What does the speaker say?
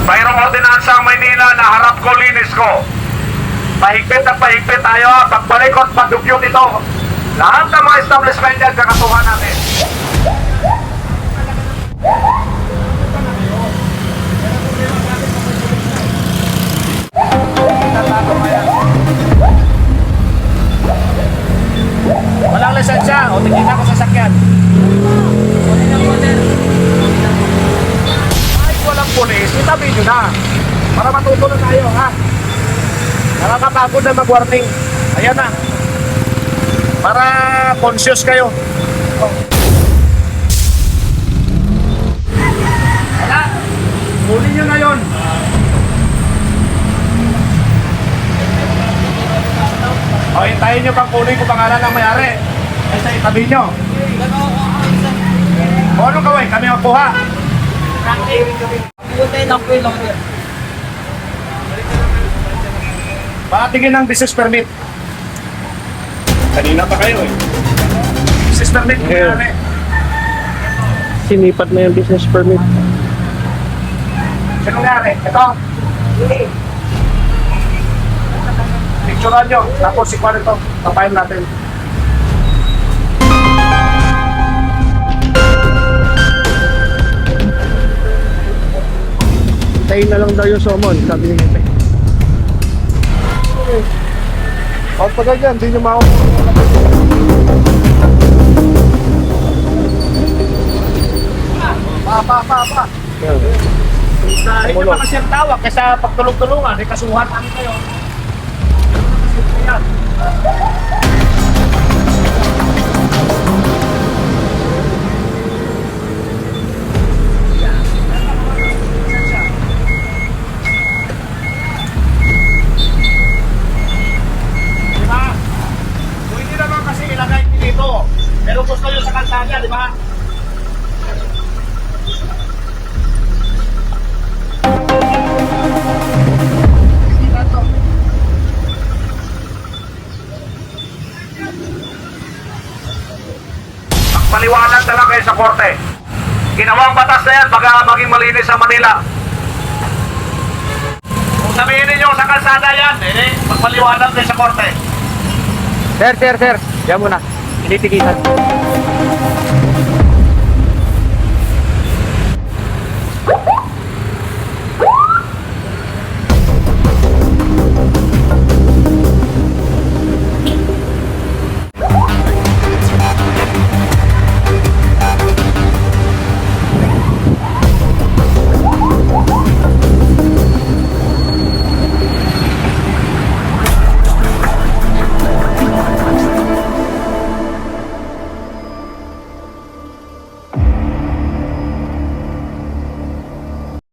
Mayroong ordinansa ang Maynila na harap ko, linis ko. Pahigpit at pahigpit tayo. Pagbalik at padugyot ito. Lahat ng mga establishment yan, kakasuhan natin. Walang lisensya, o tingin ako sa sakyan. Ay, walang pulis, itabi nyo na. Para matuto na tayo, ha? Nakakapagod na mag-warning. Ayan na. Para conscious kayo. Wala. Huli nyo na yun. O, hintayin nyo pang kunin ko pangalan ng may-ari. Kasi itabi nyo. O, anong gawin? Kami magkuha. Patingin ng business permit. Kanina pa kayo eh. Business permit. Yeah. Sinipat na yung business permit. Sino nangyari? Ito. Picturean nyo. Tapos si Juan ito. Tapayin natin. Tayo na lang daw yung summon, sabi niya. Huwag pa ganyan. Hindi nyo makuha. Pa. Dahil nyo pa kasi ang tawag kaysa pagtulong-tulungan, may kasuhan namin kayo. Yan. Diba? Kung hindi naman kasi ilagay dito, pero gusto nyo sa kalsada, di ba? Paliwanag na lang kayo sa korte. Ginawang batas na yan, baga maging malinis sa Manila. Kung sabihin ninyo sa kalsada yan, magpaliwanag kayo sa korte. Sir. Diyan muna. Initigitan.